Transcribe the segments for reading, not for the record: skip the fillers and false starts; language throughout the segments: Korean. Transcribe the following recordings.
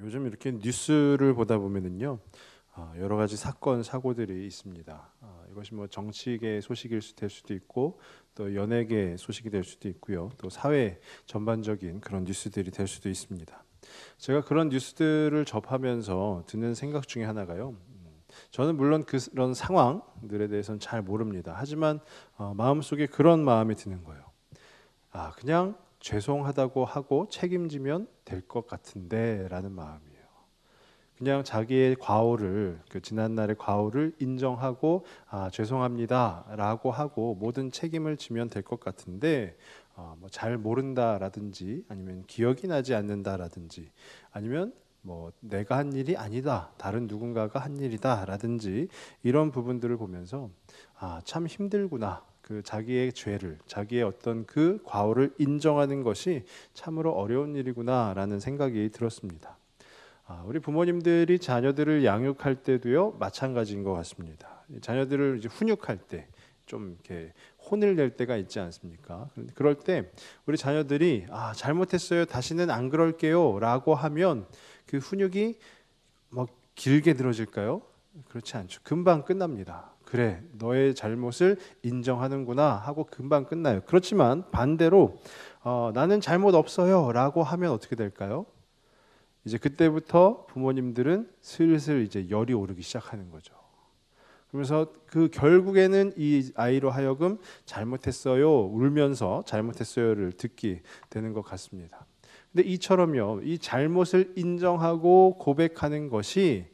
요즘 이렇게 뉴스를 보다 보면은요, 여러 가지 사건 사고들이 있습니다. 이것이 뭐 정치계 소식일 될 수도 있고, 또 연예계 소식이 될 수도 있고요, 또 사회 전반적인 그런 뉴스들이 될 수도 있습니다. 제가 그런 뉴스들을 접하면서 드는 생각 중에 하나가요. 저는 물론 그런 상황들에 대해서는 잘 모릅니다. 하지만 마음속에 그런 마음이 드는 거예요. 그냥 죄송하다고 하고 책임지면 될 것 같은데라는 마음이에요. 그냥 자기의 과오를, 그 지난날의 과오를 인정하고 죄송합니다라고 하고 모든 책임을 지면 될 것 같은데, 뭐 잘 모른다라든지 아니면 기억이 나지 않는다라든지 아니면 뭐 내가 한 일이 아니다, 다른 누군가가 한 일이다라든지 이런 부분들을 보면서 참 힘들구나. 그 자기의 죄를, 자기의 어떤 그 과오를 인정하는 것이 참으로 어려운 일이구나라는 생각이 들었습니다. 우리 부모님들이 자녀들을 양육할 때도요 마찬가지인 것 같습니다. 자녀들을 이제 훈육할 때 좀 이렇게 혼을 낼 때가 있지 않습니까? 그럴 때 우리 자녀들이 잘못했어요, 다시는 안 그럴게요라고 하면 그 훈육이 뭐 길게 들어질까요? 그렇지 않죠. 금방 끝납니다. 그래, 너의 잘못을 인정하는구나 하고 금방 끝나요. 그렇지만 반대로 나는 잘못 없어요라고 하면 어떻게 될까요? 이제 그때부터 부모님들은 슬슬 이제 열이 오르기 시작하는 거죠. 그러면서 그 결국에는 이 아이로 하여금 잘못했어요, 울면서 잘못했어요를 듣게 되는 것 같습니다. 근데 이처럼요, 이 잘못을 인정하고 고백하는 것이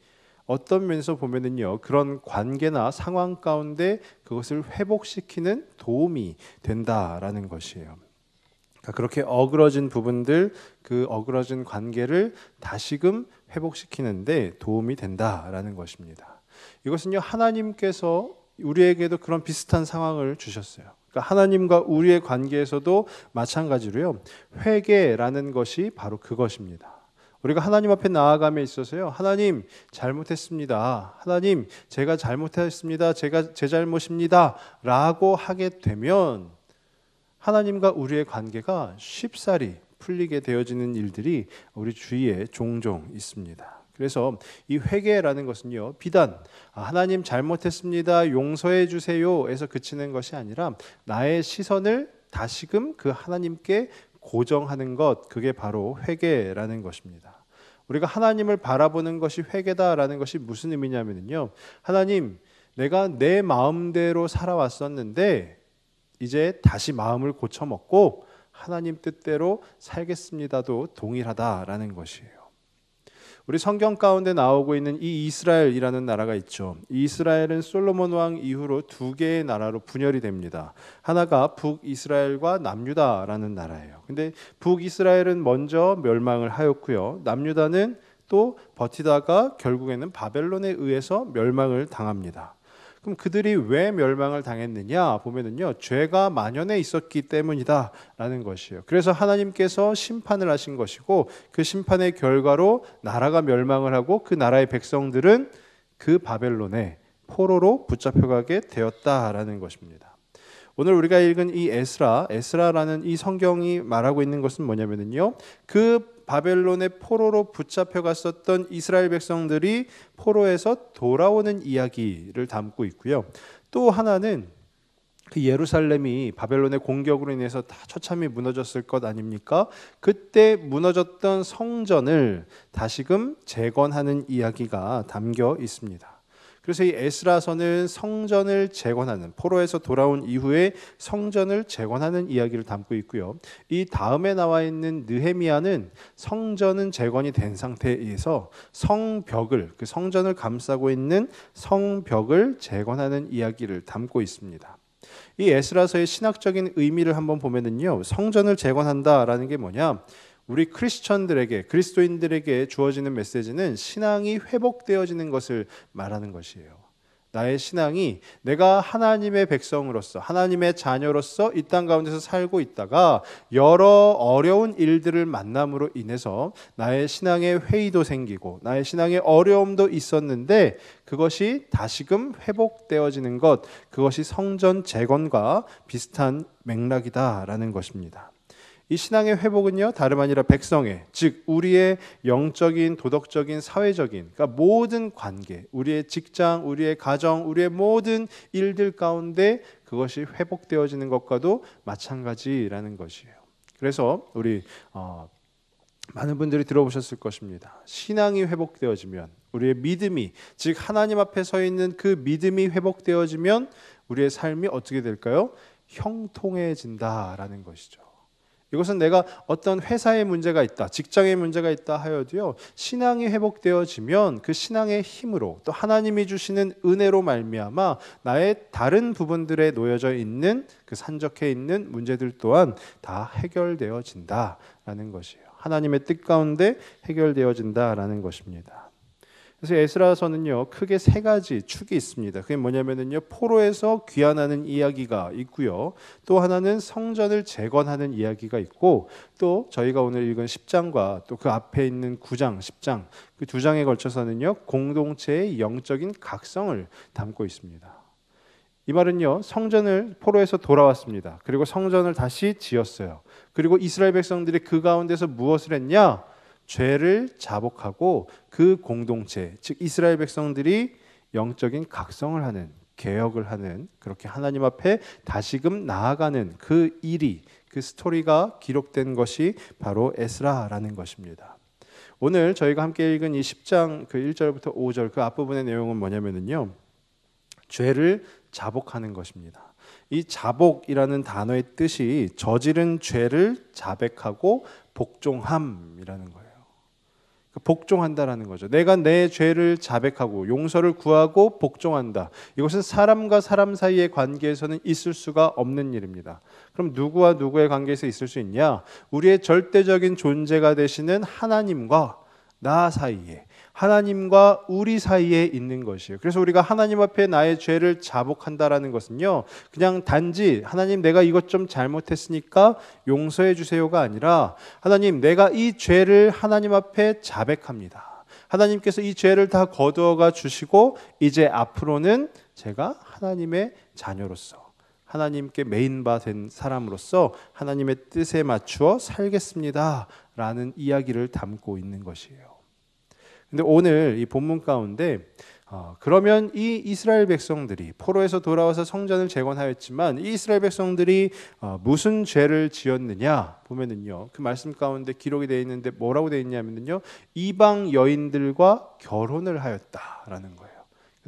어떤 면에서 보면은요, 그런 관계나 상황 가운데 그것을 회복시키는 도움이 된다라는 것이에요. 그렇게 어그러진 부분들, 그 어그러진 관계를 다시금 회복시키는데 도움이 된다라는 것입니다. 이것은요, 하나님께서 우리에게도 그런 비슷한 상황을 주셨어요. 그러니까 하나님과 우리의 관계에서도 마찬가지로요, 회개라는 것이 바로 그것입니다. 우리가 하나님 앞에 나아감에 있어서요, 하나님 잘못했습니다, 하나님 제가 잘못했습니다, 제가 제 잘못입니다 라고 하게 되면 하나님과 우리의 관계가 쉽사리 풀리게 되어지는 일들이 우리 주위에 종종 있습니다. 그래서 이 회개라는 것은요, 비단 하나님 잘못했습니다, 용서해 주세요에서 그치는 것이 아니라 나의 시선을 다시금 그 하나님께 고정하는 것, 그게 바로 회개라는 것입니다. 우리가 하나님을 바라보는 것이 회개다라는 것이 무슨 의미냐면요, 하나님, 내가 내 마음대로 살아왔었는데 이제 다시 마음을 고쳐먹고 하나님 뜻대로 살겠습니다도 동일하다라는 것이에요. 우리 성경 가운데 나오고 있는 이 이스라엘이라는 나라가 있죠. 이 이스라엘은 솔로몬 왕 이후로 두 개의 나라로 분열이 됩니다. 하나가 북이스라엘과 남유다라는 나라예요. 근데 북이스라엘은 먼저 멸망을 하였고요, 남유다는 또 버티다가 결국에는 바벨론에 의해서 멸망을 당합니다. 그럼 그들이 왜 멸망을 당했느냐 보면은요, 죄가 만연해 있었기 때문이다라는 것이에요. 그래서 하나님께서 심판을 하신 것이고, 그 심판의 결과로 나라가 멸망을 하고 그 나라의 백성들은 그 바벨론에 포로로 붙잡혀가게 되었다라는 것입니다. 오늘 우리가 읽은 이 에스라라는 이 성경이 말하고 있는 것은 뭐냐면요, 그 바벨론의 포로로 붙잡혀 갔었던 이스라엘 백성들이 포로에서 돌아오는 이야기를 담고 있고요. 또 하나는 그 예루살렘이 바벨론의 공격으로 인해서 다 처참히 무너졌을 것 아닙니까? 그때 무너졌던 성전을 다시금 재건하는 이야기가 담겨 있습니다. 그래서 이 에스라서는 성전을 재건하는, 포로에서 돌아온 이후에 성전을 재건하는 이야기를 담고 있고요. 이 다음에 나와 있는 느헤미야는 성전은 재건이 된 상태에서 성벽을, 그 성전을 감싸고 있는 성벽을 재건하는 이야기를 담고 있습니다. 이 에스라서의 신학적인 의미를 한번 보면은요, 성전을 재건한다라는 게 뭐냐? 우리 크리스천들에게, 그리스도인들에게 주어지는 메시지는 신앙이 회복되어지는 것을 말하는 것이에요. 나의 신앙이 내가 하나님의 백성으로서, 하나님의 자녀로서 이 땅 가운데서 살고 있다가 여러 어려운 일들을 만남으로 인해서 나의 신앙의 회의도 생기고 나의 신앙의 어려움도 있었는데 그것이 다시금 회복되어지는 것, 그것이 성전 재건과 비슷한 맥락이다라는 것입니다. 이 신앙의 회복은요, 다름 아니라 백성의, 즉 우리의 영적인, 도덕적인, 사회적인, 그러니까 모든 관계, 우리의 직장, 우리의 가정, 우리의 모든 일들 가운데 그것이 회복되어지는 것과도 마찬가지라는 것이에요. 그래서 우리 많은 분들이 들어보셨을 것입니다. 신앙이 회복되어지면, 우리의 믿음이, 즉 하나님 앞에 서 있는 그 믿음이 회복되어지면 우리의 삶이 어떻게 될까요? 형통해진다라는 것이죠. 이것은 내가 어떤 회사에 문제가 있다, 직장에 문제가 있다 하여도요, 신앙이 회복되어지면 그 신앙의 힘으로, 또 하나님이 주시는 은혜로 말미암아 나의 다른 부분들에 놓여져 있는 그 산적해 있는 문제들 또한 다 해결되어진다라는 것이에요. 하나님의 뜻 가운데 해결되어진다라는 것입니다. 그래서 에스라서는요, 크게 세 가지 축이 있습니다. 그게 뭐냐면은요, 포로에서 귀환하는 이야기가 있고요, 또 하나는 성전을 재건하는 이야기가 있고, 또 저희가 오늘 읽은 10장과 또 그 앞에 있는 9장, 10장, 그 두 장에 걸쳐서는요, 공동체의 영적인 각성을 담고 있습니다. 이 말은요, 성전을 포로에서 돌아왔습니다. 그리고 성전을 다시 지었어요. 그리고 이스라엘 백성들이 그 가운데서 무엇을 했냐? 죄를 자복하고 그 공동체, 즉 이스라엘 백성들이 영적인 각성을 하는, 개혁을 하는, 그렇게 하나님 앞에 다시금 나아가는 그 일이, 그 스토리가 기록된 것이 바로 에스라라는 것입니다. 오늘 저희가 함께 읽은 이 10장 그 1절부터 5절 그 앞부분의 내용은 뭐냐면요, 죄를 자복하는 것입니다. 이 자복이라는 단어의 뜻이 저지른 죄를 자백하고 복종함이라는 거예요. 복종한다라는 거죠. 내가 내 죄를 자백하고 용서를 구하고 복종한다. 이것은 사람과 사람 사이의 관계에서는 있을 수가 없는 일입니다. 그럼 누구와 누구의 관계에서 있을 수 있냐? 우리의 절대적인 존재가 되시는 하나님과 나 사이에, 하나님과 우리 사이에 있는 것이에요. 그래서 우리가 하나님 앞에 나의 죄를 자복한다라는 것은요, 그냥 단지 하나님 내가 이것 좀 잘못했으니까 용서해 주세요가 아니라, 하나님 내가 이 죄를 하나님 앞에 자백합니다. 하나님께서 이 죄를 다 거두어가 주시고 이제 앞으로는 제가 하나님의 자녀로서, 하나님께 메인바 된 사람으로서 하나님의 뜻에 맞추어 살겠습니다 라는 이야기를 담고 있는 것이에요. 근데 오늘 이 본문 가운데 그러면 이 이스라엘 백성들이 포로에서 돌아와서 성전을 재건하였지만 이 이스라엘 백성들이 무슨 죄를 지었느냐 보면은요, 그 말씀 가운데 기록이 되어 있는데 뭐라고 되어 있냐면요, 이방 여인들과 결혼을 하였다라는 거예요.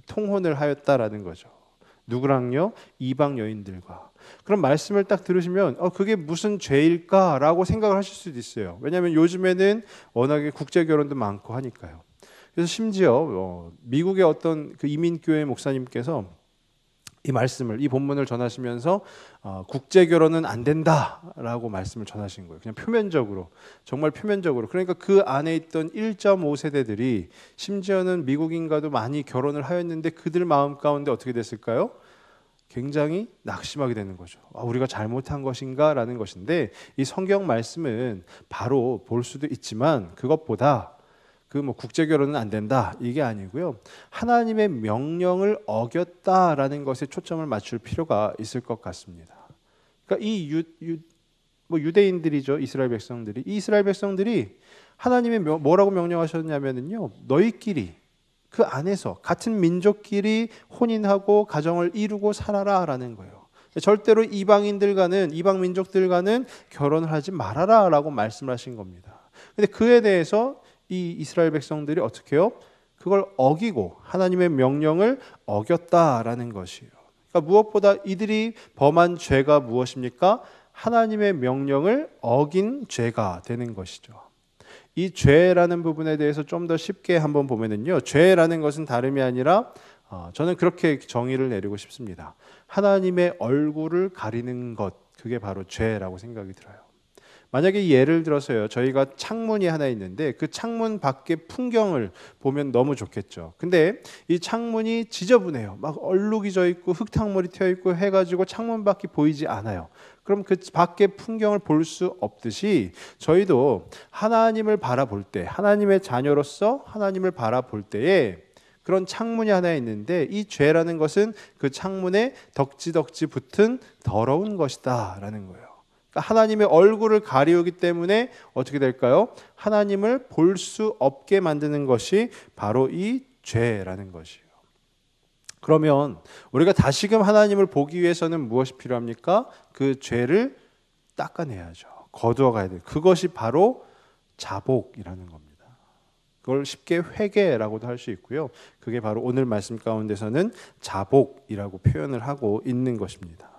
통혼을 하였다라는 거죠. 누구랑요? 이방 여인들과. 그럼 말씀을 딱 들으시면 그게 무슨 죄일까라고 생각을 하실 수도 있어요. 왜냐하면 요즘에는 워낙에 국제 결혼도 많고 하니까요. 그래서 심지어 미국의 어떤 그 이민교회 목사님께서 이 말씀을, 이 본문을 전하시면서 국제 결혼은 안 된다라고 말씀을 전하신 거예요. 그냥 표면적으로, 정말 표면적으로. 그러니까 그 안에 있던 1.5세대들이 심지어는 미국인과도 많이 결혼을 하였는데 그들 마음 가운데 어떻게 됐을까요? 굉장히 낙심하게 되는 거죠. 우리가 잘못한 것인가라는 것인데, 이 성경 말씀은 바로 볼 수도 있지만 그것보다 국제 결혼은 안 된다 이게 아니고요, 하나님의 명령을 어겼다라는 것에 초점을 맞출 필요가 있을 것 같습니다. 그러니까 이 유대인들이죠, 이스라엘 백성들이. 이 이스라엘 백성들이 하나님이 뭐라고 명령하셨냐면요, 너희끼리 그 안에서 같은 민족끼리 혼인하고 가정을 이루고 살아라라는 거예요. 절대로 이방인들과는, 이방 민족들과는 결혼을 하지 말아라라고 말씀하신 겁니다. 근데 그에 대해서 이 이스라엘 백성들이 어떻게 해요? 그걸 어기고 하나님의 명령을 어겼다라는 것이에요. 그러니까 무엇보다 이들이 범한 죄가 무엇입니까? 하나님의 명령을 어긴 죄가 되는 것이죠. 이 죄라는 부분에 대해서 좀 더 쉽게 한번 보면은요, 죄라는 것은 다름이 아니라 저는 그렇게 정의를 내리고 싶습니다. 하나님의 얼굴을 가리는 것, 그게 바로 죄라고 생각이 들어요. 만약에 예를 들어서요, 저희가 창문이 하나 있는데 그 창문 밖의 풍경을 보면 너무 좋겠죠. 근데 이 창문이 지저분해요. 막 얼룩이 져 있고 흙탕물이 튀어 있고 해가지고 창문 밖이 보이지 않아요. 그럼 그 밖의 풍경을 볼 수 없듯이 저희도 하나님을 바라볼 때, 하나님의 자녀로서 하나님을 바라볼 때에 그런 창문이 하나 있는데, 이 죄라는 것은 그 창문에 덕지덕지 붙은 더러운 것이다 라는 거예요. 하나님의 얼굴을 가리우기 때문에 어떻게 될까요? 하나님을 볼 수 없게 만드는 것이 바로 이 죄라는 것이에요. 그러면 우리가 다시금 하나님을 보기 위해서는 무엇이 필요합니까? 그 죄를 닦아내야죠. 거두어 가야 돼요. 그것이 바로 자복이라는 겁니다. 그걸 쉽게 회개라고도 할 수 있고요. 그게 바로 오늘 말씀 가운데서는 자복이라고 표현을 하고 있는 것입니다.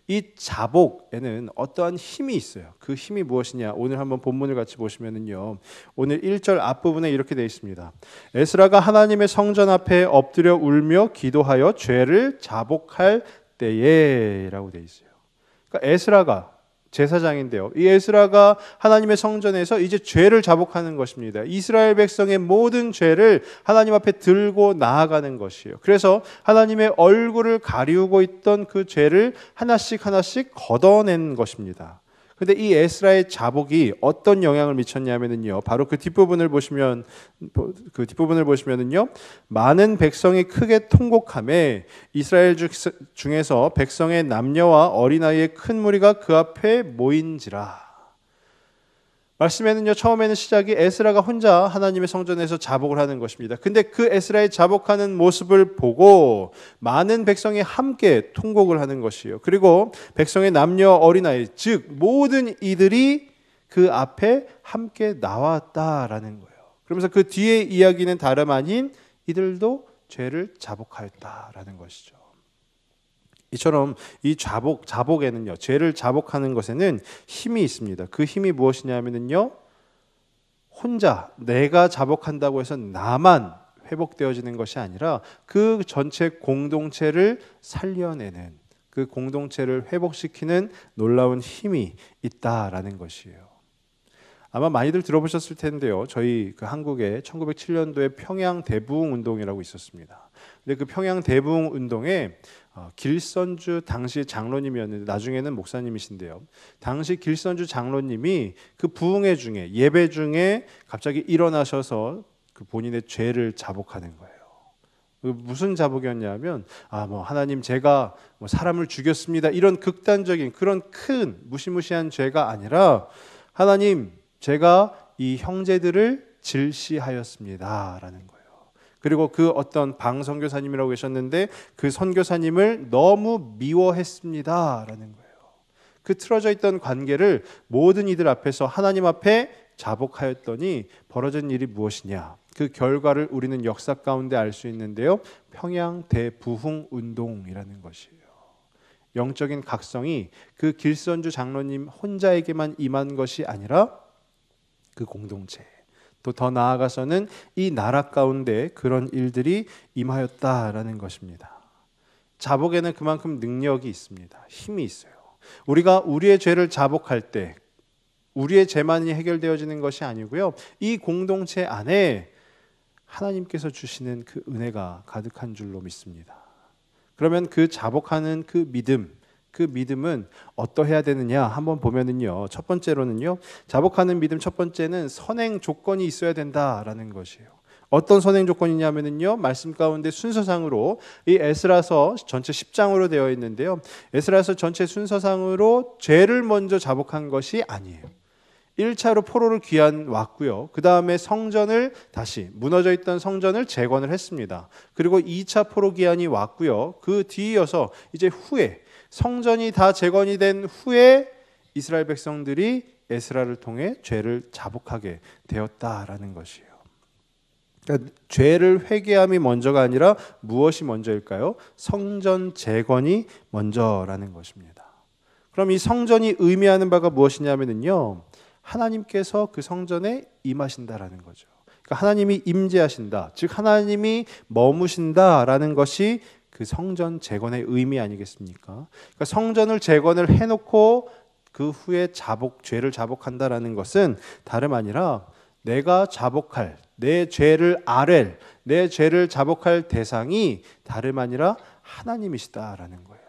이 자복에는 어떠한 힘이 있어요. 그 힘이 무엇이냐? 오늘 한번 본문을 같이 보시면은요. 오늘 1절 앞부분에 이렇게 되어 있습니다. 에스라가 하나님의 성전 앞에 엎드려 울며 기도하여 죄를 자복할 때에라고 되어 있어요. 그러니까 에스라가 제사장인데요. 이 에스라가 하나님의 성전에서 이제 죄를 자복하는 것입니다. 이스라엘 백성의 모든 죄를 하나님 앞에 들고 나아가는 것이에요. 그래서 하나님의 얼굴을 가리우고 있던 그 죄를 하나씩 하나씩 걷어낸 것입니다. 근데 이 에스라의 자복이 어떤 영향을 미쳤냐면요. 바로 그 뒷부분을 보시면은요. 많은 백성이 크게 통곡하며 이스라엘 중에서 백성의 남녀와 어린아이의 큰 무리가 그 앞에 모인지라. 말씀에는요, 처음에는 시작이 에스라가 혼자 하나님의 성전에서 자복을 하는 것입니다. 근데 그 에스라의 자복하는 모습을 보고 많은 백성이 함께 통곡을 하는 것이에요. 그리고 백성의 남녀 어린아이, 즉 모든 이들이 그 앞에 함께 나왔다라는 거예요. 그러면서 그 뒤에 이야기는 다름 아닌 이들도 죄를 자복하였다라는 것이죠. 이처럼 이 자복에는요, 죄를 자복하는 것에는 힘이 있습니다. 그 힘이 무엇이냐면요, 혼자 내가 자복한다고 해서 나만 회복되어지는 것이 아니라 그 전체 공동체를 살려내는, 그 공동체를 회복시키는 놀라운 힘이 있다라는 것이에요. 아마 많이들 들어보셨을 텐데요. 저희 그 한국에 1907년도에 평양 대부흥 운동이라고 있었습니다. 근데 그 평양 대부흥 운동에 길선주 당시 장로님이었는데 나중에는 목사님이신데요. 당시 길선주 장로님이 그 부흥회 중에, 예배 중에 갑자기 일어나셔서 그 본인의 죄를 자복하는 거예요. 무슨 자복이었냐면 하나님 제가 사람을 죽였습니다. 이런 극단적인 그런 큰 무시무시한 죄가 아니라 하나님 제가 이 형제들을 질시하였습니다라는 거예요. 그리고 그 어떤 방 선교사님이라고 계셨는데 그 선교사님을 너무 미워했습니다라는 거예요. 그 틀어져 있던 관계를 모든 이들 앞에서 하나님 앞에 자복하였더니 벌어진 일이 무엇이냐? 그 결과를 우리는 역사 가운데 알 수 있는데요. 평양 대부흥 운동이라는 것이에요. 영적인 각성이 그 길선주 장로님 혼자에게만 임한 것이 아니라 그 공동체, 또 더 나아가서는 이 나라 가운데 그런 일들이 임하였다라는 것입니다. 자복에는 그만큼 능력이 있습니다. 힘이 있어요. 우리가 우리의 죄를 자복할 때 우리의 죄만이 해결되어지는 것이 아니고요. 이 공동체 안에 하나님께서 주시는 그 은혜가 가득한 줄로 믿습니다. 그러면 그 자복하는 그 믿음은 어떠해야 되느냐 한번 보면은요. 첫 번째로는요. 자복하는 믿음 첫 번째는 선행 조건이 있어야 된다라는 것이에요. 어떤 선행 조건이냐면은요. 말씀 가운데 순서상으로 이 에스라서 전체 10장으로 되어 있는데요. 에스라서 전체 순서상으로 죄를 먼저 자복한 것이 아니에요. 1차로 포로를 귀환 왔고요. 그 다음에 성전을 다시 무너져 있던 성전을 재건을 했습니다. 그리고 2차 포로 귀환이 왔고요. 그 뒤이어서 이제 후에 성전이 다 재건이 된 후에 이스라엘 백성들이 에스라를 통해 죄를 자복하게 되었다라는 것이에요. 그러니까 죄를 회개함이 먼저가 아니라 무엇이 먼저일까요? 성전 재건이 먼저라는 것입니다. 그럼 이 성전이 의미하는 바가 무엇이냐면요, 하나님께서 그 성전에 임하신다라는 거죠. 그러니까 하나님이 임재하신다, 즉 하나님이 머무신다라는 것이 그 성전 재건의 의미 아니겠습니까? 그러니까 성전을 재건을 해놓고 그 후에 죄를 자복한다라는 것은 다름 아니라 내가 자복할, 내 죄를 아랠, 내 죄를 자복할 대상이 다름 아니라 하나님이시다라는 거예요.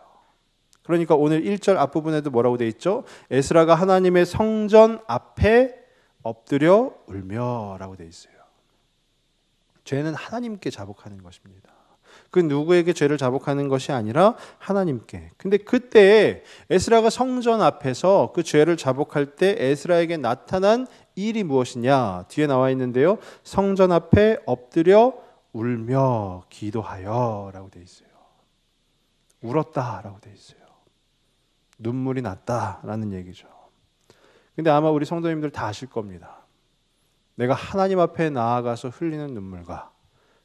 그러니까 오늘 1절 앞부분에도 뭐라고 되어 있죠? 에스라가 하나님의 성전 앞에 엎드려 울며라고 되어 있어요. 죄는 하나님께 자복하는 것입니다. 그 누구에게 죄를 자복하는 것이 아니라 하나님께. 근데 그때 에스라가 성전 앞에서 그 죄를 자복할 때 에스라에게 나타난 일이 무엇이냐? 뒤에 나와 있는데요. 성전 앞에 엎드려 울며 기도하여 라고 돼 있어요. 울었다 라고 돼 있어요. 눈물이 났다라는 얘기죠. 근데 아마 우리 성도님들 다 아실 겁니다. 내가 하나님 앞에 나아가서 흘리는 눈물과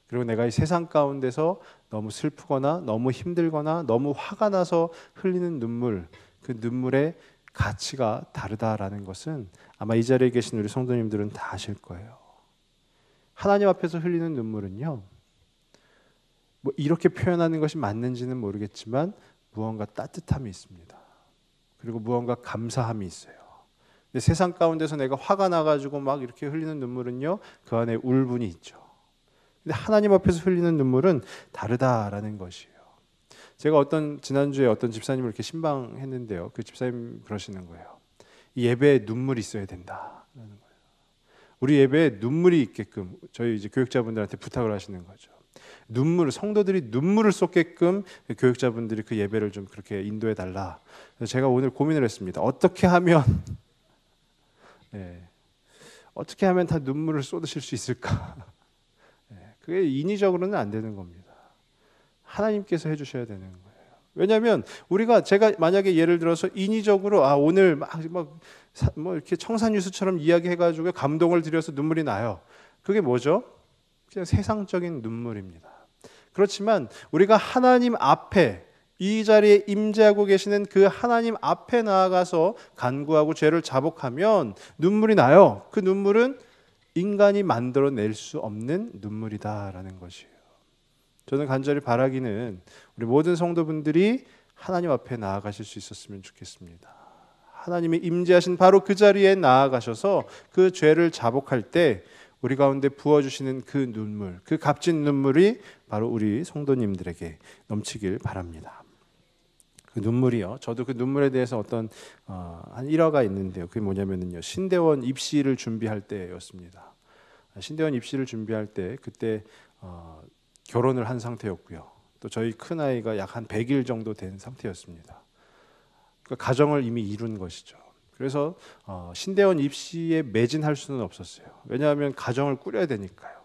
그리고 내가 이 세상 가운데서 너무 슬프거나 너무 힘들거나 너무 화가 나서 흘리는 눈물, 그 눈물의 가치가 다르다라는 것은 아마 이 자리에 계신 우리 성도님들은 다 아실 거예요. 하나님 앞에서 흘리는 눈물은요, 뭐 이렇게 표현하는 것이 맞는지는 모르겠지만 무언가 따뜻함이 있습니다. 그리고 무언가 감사함이 있어요. 근데 세상 가운데서 내가 화가 나가지고 막 이렇게 흘리는 눈물은요, 그 안에 울분이 있죠. 근데 하나님 앞에서 흘리는 눈물은 다르다라는 것이에요. 제가 지난주에 어떤 집사님을 이렇게 신방했는데요. 그 집사님 그러시는 거예요. 이 예배에 눈물이 있어야 된다라는 거예요. 우리 예배에 눈물이 있게끔 저희 이제 교육자분들한테 부탁을 하시는 거죠. 성도들이 눈물을 쏟게끔 교육자분들이 그 예배를 좀 그렇게 인도해 달라. 그래서 제가 오늘 고민을 했습니다. 어떻게 하면 어떻게 하면 다 눈물을 쏟으실 수 있을까? 그게 인위적으로는 안 되는 겁니다. 하나님께서 해주셔야 되는 거예요. 왜냐하면 제가 만약에 예를 들어서 인위적으로 오늘 뭐 이렇게 청산유수처럼 이야기해가지고 감동을 드려서 눈물이 나요. 그게 뭐죠? 그냥 세상적인 눈물입니다. 그렇지만 우리가 하나님 앞에 이 자리에 임재하고 계시는 그 하나님 앞에 나아가서 간구하고 죄를 자복하면 눈물이 나요. 그 눈물은 인간이 만들어낼 수 없는 눈물이다라는 것이에요. 저는 간절히 바라기는 우리 모든 성도분들이 하나님 앞에 나아가실 수 있었으면 좋겠습니다. 하나님이 임재하신 바로 그 자리에 나아가셔서 그 죄를 자복할 때 우리 가운데 부어주시는 그 눈물, 그 값진 눈물이 바로 우리 성도님들에게 넘치길 바랍니다. 그 눈물이요. 저도 그 눈물에 대해서 한 일화가 있는데요. 그게 뭐냐면요. 신대원 입시를 준비할 때였습니다. 신대원 입시를 준비할 때 그때 결혼을 한 상태였고요. 또 저희 큰 아이가 약 한 100일 정도 된 상태였습니다. 그러니까 가정을 이미 이룬 것이죠. 그래서 신대원 입시에 매진할 수는 없었어요. 왜냐하면 가정을 꾸려야 되니까요.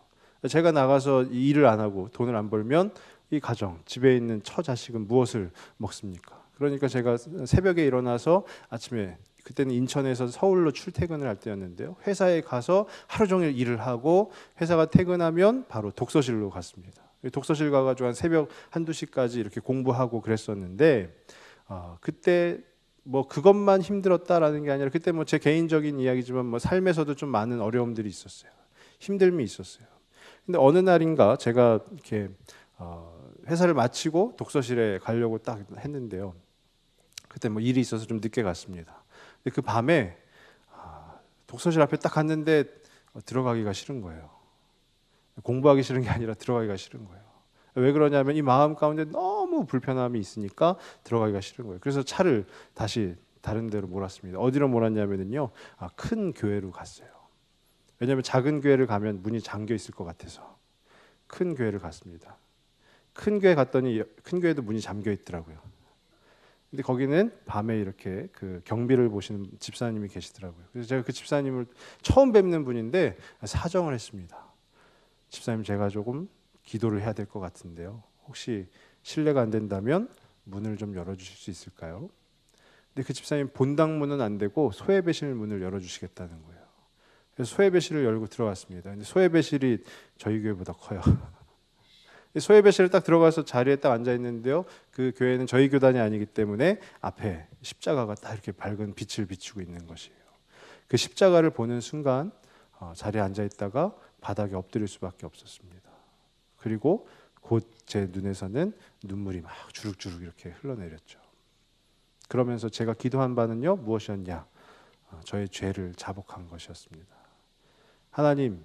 제가 나가서 일을 안 하고 돈을 안 벌면 이 가정, 집에 있는 처자식은 무엇을 먹습니까? 그러니까 제가 새벽에 일어나서 아침에 그때는 인천에서 서울로 출퇴근을 할 때였는데요. 회사에 가서 하루 종일 일을 하고 회사가 퇴근하면 바로 독서실로 갔습니다. 독서실 가가지고 한 새벽 1~2시까지 이렇게 공부하고 그랬었는데 그때 뭐 그것만 힘들었다라는 게 아니라 그때 뭐 제 개인적인 이야기지만 뭐 삶에서도 좀 많은 어려움들이 있었어요. 힘듦이 있었어요. 근데 어느 날인가 제가 이렇게 회사를 마치고 독서실에 가려고 딱 했는데요. 그때 뭐 일이 있어서 좀 늦게 갔습니다. 근데 그 밤에 독서실 앞에 딱 갔는데 들어가기가 싫은 거예요. 공부하기 싫은 게 아니라 들어가기가 싫은 거예요. 왜 그러냐면 이 마음 가운데 너무 불편함이 있으니까 들어가기가 싫은 거예요. 그래서 차를 다시 다른 데로 몰았습니다. 어디로 몰았냐면요, 큰 교회로 갔어요. 왜냐하면 작은 교회를 가면 문이 잠겨 있을 것 같아서 큰 교회를 갔습니다. 큰 교회 갔더니 큰 교회도 문이 잠겨 있더라고요. 근데 거기는 밤에 이렇게 그 경비를 보시는 집사님이 계시더라고요. 그래서 제가 그 집사님을 처음 뵙는 분인데 사정을 했습니다. 집사님, 제가 조금 기도를 해야 될 것 같은데요. 혹시 실례가 안 된다면 문을 좀 열어주실 수 있을까요? 근데 그 집사님 본당문은 안 되고 소예배실 문을 열어주시겠다는 거예요. 그래서 소예배실을 열고 들어갔습니다. 근데 소예배실이 저희 교회보다 커요. 소예배실을 딱 들어가서 자리에 딱 앉아 있는데요. 그 교회는 저희 교단이 아니기 때문에 앞에 십자가가 딱 이렇게 밝은 빛을 비추고 있는 것이에요. 그 십자가를 보는 순간 자리에 앉아 있다가 바닥에 엎드릴 수밖에 없었습니다. 그리고 곧 제 눈에서는 눈물이 막 주룩주룩 이렇게 흘러내렸죠. 그러면서 제가 기도한 바는요, 무엇이었냐? 저의 죄를 자복한 것이었습니다. 하나님,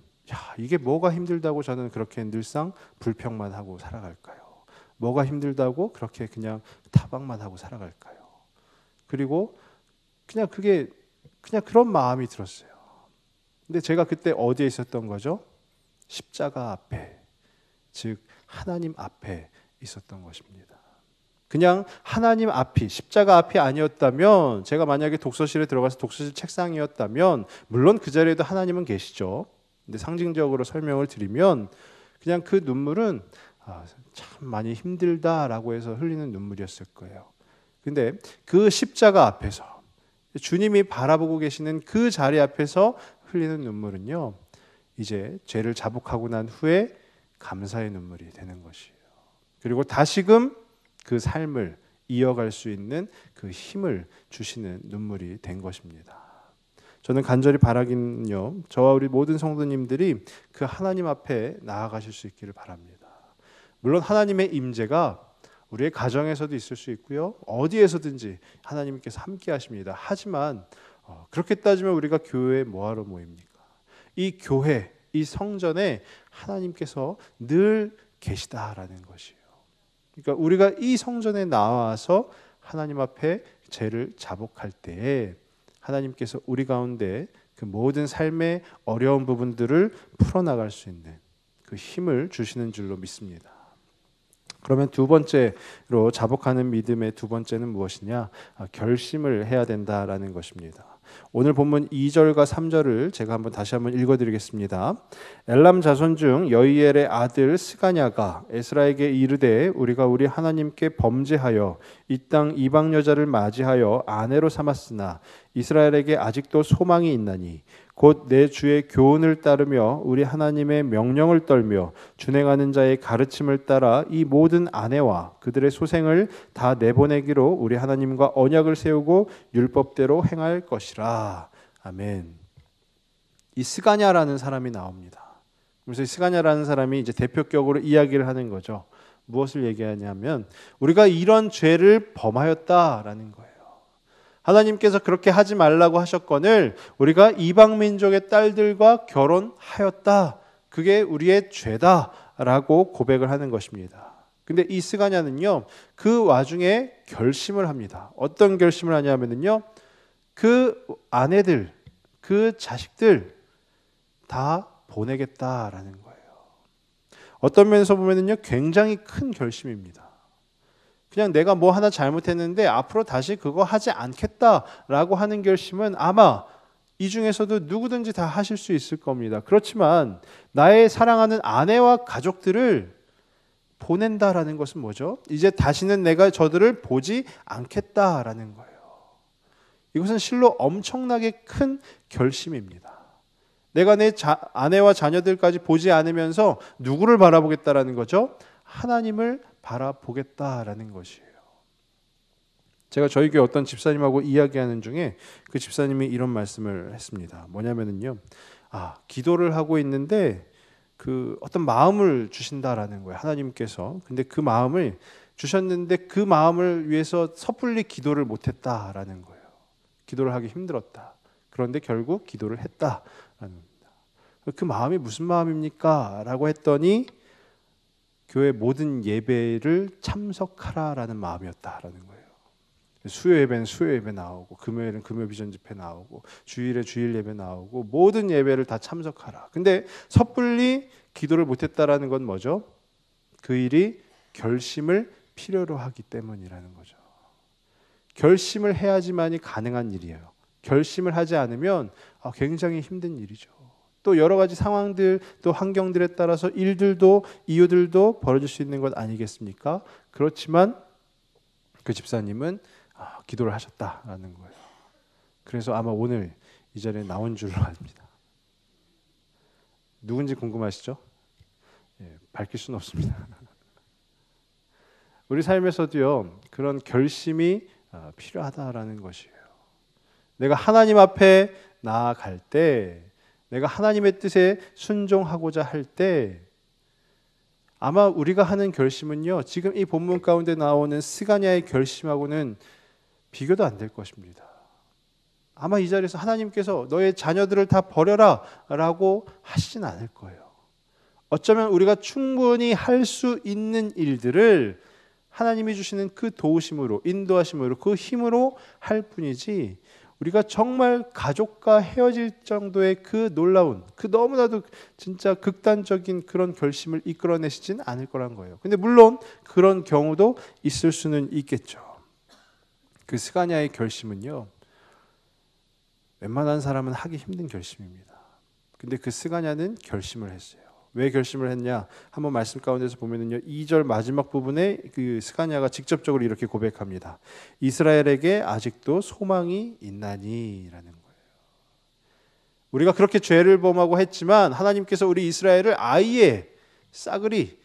이게 뭐가 힘들다고 저는 그렇게 늘상 불평만 하고 살아갈까요? 뭐가 힘들다고 그렇게 그냥 타박만 하고 살아갈까요? 그리고 그냥 그런 마음이 들었어요. 근데 제가 그때 어디에 있었던 거죠? 십자가 앞에 즉 하나님 앞에 있었던 것입니다. 그냥 하나님 앞이, 십자가 앞이 아니었다면, 제가 만약에 독서실에 들어가서 독서실 책상이었다면 물론 그 자리에도 하나님은 계시죠. 근데 상징적으로 설명을 드리면 그냥 그 눈물은 참 많이 힘들다라고 해서 흘리는 눈물이었을 거예요. 근데 그 십자가 앞에서, 주님이 바라보고 계시는 그 자리 앞에서 흘리는 눈물은요, 이제 죄를 자복하고 난 후에 감사의 눈물이 되는 것이에요. 그리고 다시금 그 삶을 이어갈 수 있는 그 힘을 주시는 눈물이 된 것입니다. 저는 간절히 바라기는요, 저와 우리 모든 성도님들이 그 하나님 앞에 나아가실 수 있기를 바랍니다. 물론 하나님의 임재가 우리의 가정에서도 있을 수 있고요, 어디에서든지 하나님께서 함께 하십니다. 하지만 그렇게 따지면 우리가 교회에 뭐하러 모입니까? 이 교회, 이 성전에 하나님께서 늘 계시다라는 것이에요. 그러니까 우리가 이 성전에 나와서 하나님 앞에 죄를 자복할 때에 하나님께서 우리 가운데 그 모든 삶의 어려운 부분들을 풀어나갈 수 있는 그 힘을 주시는 줄로 믿습니다. 그러면 두 번째로 자복하는 믿음의 두 번째는 무엇이냐? 결심을 해야 된다라는 것입니다. 오늘 본문 2절과 3절을 제가 다시 한번 읽어드리겠습니다. 엘람 자손 중 여이엘의 아들 스가냐가 에스라에게 이르되 우리가 우리 하나님께 범죄하여 이 땅 이방 여자를 맞이하여 아내로 삼았으나 이스라엘에게 아직도 소망이 있나니 곧 내 주의 교훈을 따르며 우리 하나님의 명령을 떨며 준행하는 자의 가르침을 따라 이 모든 아내와 그들의 소생을 다 내보내기로 우리 하나님과 언약을 세우고 율법대로 행할 것이라. 아멘. 이 스가냐라는 사람이 나옵니다. 그래서 이 스가냐라는 사람이 이제 대표격으로 이야기를 하는 거죠. 무엇을 얘기하냐면 우리가 이런 죄를 범하였다라는 거예요. 하나님께서 그렇게 하지 말라고 하셨거늘 우리가 이방 민족의 딸들과 결혼하였다. 그게 우리의 죄다라고 고백을 하는 것입니다. 근데 이 스가냐는요, 그 와중에 결심을 합니다. 어떤 결심을 하냐면요, 그 아내들, 그 자식들 다 보내겠다라는 거예요. 어떤 면에서 보면요, 굉장히 큰 결심입니다. 그냥 내가 뭐 하나 잘못했는데 앞으로 다시 그거 하지 않겠다라고 하는 결심은 아마 이 중에서도 누구든지 다 하실 수 있을 겁니다. 그렇지만 나의 사랑하는 아내와 가족들을 보낸다라는 것은 뭐죠? 이제 다시는 내가 저들을 보지 않겠다라는 거예요. 이것은 실로 엄청나게 큰 결심입니다. 내가 내 아내와 자녀들까지 보지 않으면서 누구를 바라보겠다라는 거죠? 하나님을 바라보겠다라는 것이에요. 제가 저희 교회 어떤 집사님하고 이야기하는 중에 그 집사님이 이런 말씀을 했습니다. 뭐냐면요, 기도를 하고 있는데 그 어떤 마음을 주신다라는 거예요, 하나님께서. 근데 그 마음을 주셨는데 그 마음을 위해서 섣불리 기도를 못했다라는 거예요. 기도를 하기 힘들었다. 그런데 결국 기도를 했다라는 겁니다. 그 마음이 무슨 마음입니까? 라고 했더니 교회 모든 예배를 참석하라라는 마음이었다라는 거예요. 수요 예배는 수요 예배 나오고, 금요일은 금요 비전 집회 나오고, 주일에 주일 예배 나오고, 모든 예배를 다 참석하라. 근데 섣불리 기도를 못했다라는 건 뭐죠? 그 일이 결심을 필요로 하기 때문이라는 거죠. 결심을 해야지만이 가능한 일이에요. 결심을 하지 않으면 굉장히 힘든 일이죠. 또 여러 가지 상황들, 또 환경들에 따라서 일들도 이유들도 벌어질 수 있는 것 아니겠습니까? 그렇지만 그 집사님은 기도를 하셨다라는 거예요. 그래서 아마 오늘 이 자리에 나온 줄로 압니다. 누군지 궁금하시죠? 밝힐 수는 없습니다. 우리 삶에서도요, 그런 결심이 필요하다라는 것이에요. 내가 하나님 앞에 나아갈 때, 내가 하나님의 뜻에 순종하고자 할 때 아마 우리가 하는 결심은요, 지금 이 본문 가운데 나오는 스가냐의 결심하고는 비교도 안 될 것입니다. 아마 이 자리에서 하나님께서 너의 자녀들을 다 버려라 라고 하시진 않을 거예요. 어쩌면 우리가 충분히 할 수 있는 일들을 하나님이 주시는 그 도우심으로, 인도하심으로, 그 힘으로 할 뿐이지, 우리가 정말 가족과 헤어질 정도의 그 놀라운, 그 너무나도 진짜 극단적인 그런 결심을 이끌어내시진 않을 거란 거예요. 근데 물론 그런 경우도 있을 수는 있겠죠. 그 스가랴의 결심은요, 웬만한 사람은 하기 힘든 결심입니다. 근데 그 스가랴는 결심을 했어요. 왜 결심을 했냐? 한번 말씀 가운데서 보면은요, 2절 마지막 부분에 그 스가랴가 직접적으로 이렇게 고백합니다. 이스라엘에게 아직도 소망이 있나니라는 거예요. 우리가 그렇게 죄를 범하고 했지만 하나님께서 우리 이스라엘을 아예 싸그리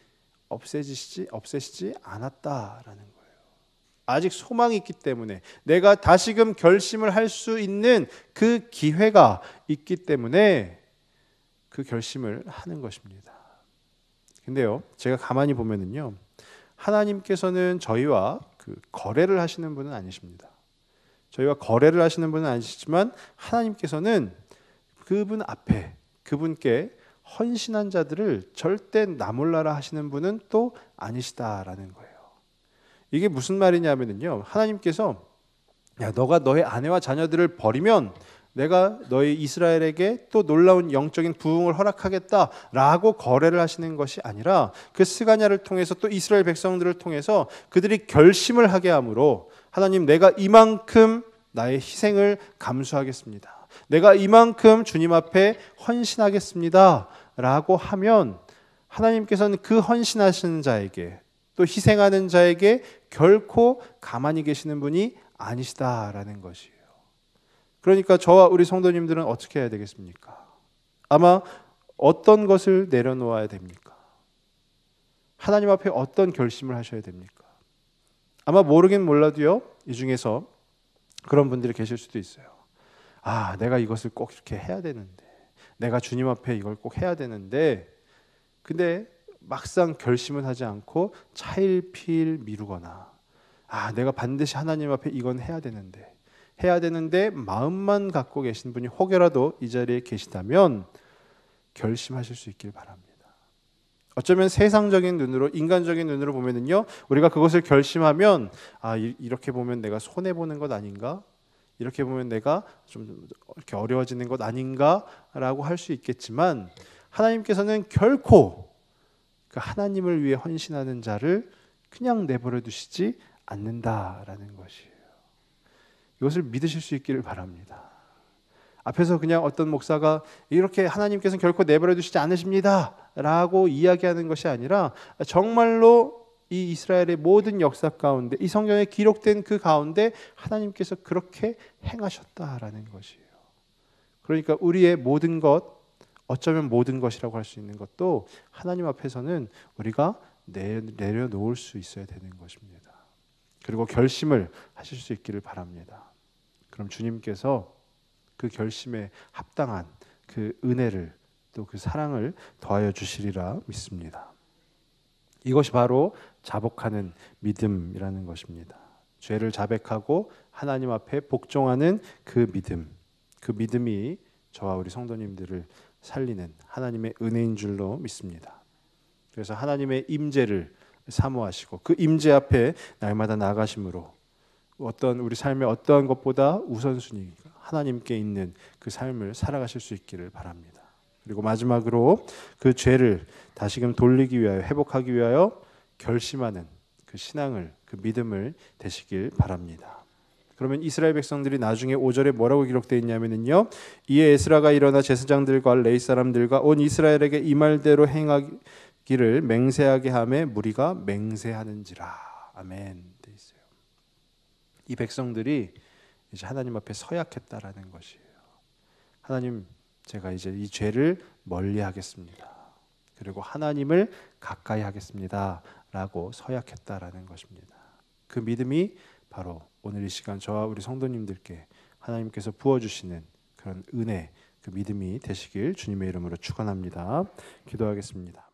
없애시지 않았다라는 거예요. 아직 소망이 있기 때문에, 내가 다시금 결심을 할 수 있는 그 기회가 있기 때문에 그 결심을 하는 것입니다. 근데요, 제가 가만히 보면은요, 하나님께서는 저희와 그 거래를 하시는 분은 아니십니다. 저희와 거래를 하시는 분은 아니시지만 하나님께서는 그분 앞에, 그분께 헌신한 자들을 절대 나몰라라 하시는 분은 또 아니시다라는 거예요. 이게 무슨 말이냐면요, 하나님께서 야, 너가 너의 아내와 자녀들을 버리면 내가 너희 이스라엘에게 또 놀라운 영적인 부흥을 허락하겠다라고 거래를 하시는 것이 아니라, 그 스가랴를 통해서 또 이스라엘 백성들을 통해서 그들이 결심을 하게 함으로, 하나님, 내가 이만큼 나의 희생을 감수하겠습니다, 내가 이만큼 주님 앞에 헌신하겠습니다 라고 하면, 하나님께서는 그 헌신하시는 자에게, 또 희생하는 자에게 결코 가만히 계시는 분이 아니시다라는 것이에요. 그러니까 저와 우리 성도님들은 어떻게 해야 되겠습니까? 아마 어떤 것을 내려놓아야 됩니까? 하나님 앞에 어떤 결심을 하셔야 됩니까? 아마 모르긴 몰라도요, 이 중에서 그런 분들이 계실 수도 있어요. 아, 내가 이것을 꼭 이렇게 해야 되는데, 내가 주님 앞에 이걸 꼭 해야 되는데, 근데 막상 결심을 하지 않고 차일피일 미루거나, 아, 내가 반드시 하나님 앞에 이건 해야 되는데 마음만 갖고 계신 분이 혹여라도 이 자리에 계시다면 결심하실 수 있길 바랍니다. 어쩌면 세상적인 눈으로, 인간적인 눈으로 보면은요, 우리가 그것을 결심하면, 아, 이렇게 보면 내가 손해 보는 것 아닌가? 이렇게 보면 내가 좀 이렇게 어려워지는 것 아닌가라고 할 수 있겠지만, 하나님께서는 결코 그 하나님을 위해 헌신하는 자를 그냥 내버려 두시지 않는다라는 것이에요. 이것을 믿으실 수 있기를 바랍니다. 앞에서 그냥 어떤 목사가 이렇게 하나님께서는 결코 내버려 두시지 않으십니다 라고 이야기하는 것이 아니라, 정말로 이 이스라엘의 모든 역사 가운데, 이 성경에 기록된 그 가운데 하나님께서 그렇게 행하셨다라는 것이에요. 그러니까 우리의 모든 것, 어쩌면 모든 것이라고 할 수 있는 것도 하나님 앞에서는 우리가 내려놓을 수 있어야 되는 것입니다. 그리고 결심을 하실 수 있기를 바랍니다. 그럼 주님께서 그 결심에 합당한 그 은혜를, 또 그 사랑을 더하여 주시리라 믿습니다. 이것이 바로 자복하는 믿음이라는 것입니다. 죄를 자백하고 하나님 앞에 복종하는 그 믿음, 그 믿음이 저와 우리 성도님들을 살리는 하나님의 은혜인 줄로 믿습니다. 그래서 하나님의 임재를 사모하시고 그 임재 앞에 날마다 나아가심으로 어떤 우리 삶의 어떠한 것보다 우선순위 하나님께 있는 그 삶을 살아가실 수 있기를 바랍니다. 그리고 마지막으로 그 죄를 다시금 돌리기 위하여, 회복하기 위하여 결심하는 그 신앙을, 그 믿음을 되시길 바랍니다. 그러면 이스라엘 백성들이 나중에 5절에 뭐라고 기록되어 있냐면요, 이에 에스라가 일어나 제사장들과 레위 사람들과 온 이스라엘에게 이 말대로 행하기를 맹세하게 하매 무리가 맹세하는지라. 아멘. 돼 있어요. 이 백성들이 이제 하나님 앞에 서약했다라는 것이에요. 하나님, 제가 이제 이 죄를 멀리하겠습니다. 그리고 하나님을 가까이 하겠습니다 라고 서약했다라는 것입니다. 그 믿음이 바로 오늘 이 시간 저와 우리 성도님들께 하나님께서 부어주시는 그런 은혜, 그 믿음이 되시길 주님의 이름으로 축원합니다. 기도하겠습니다.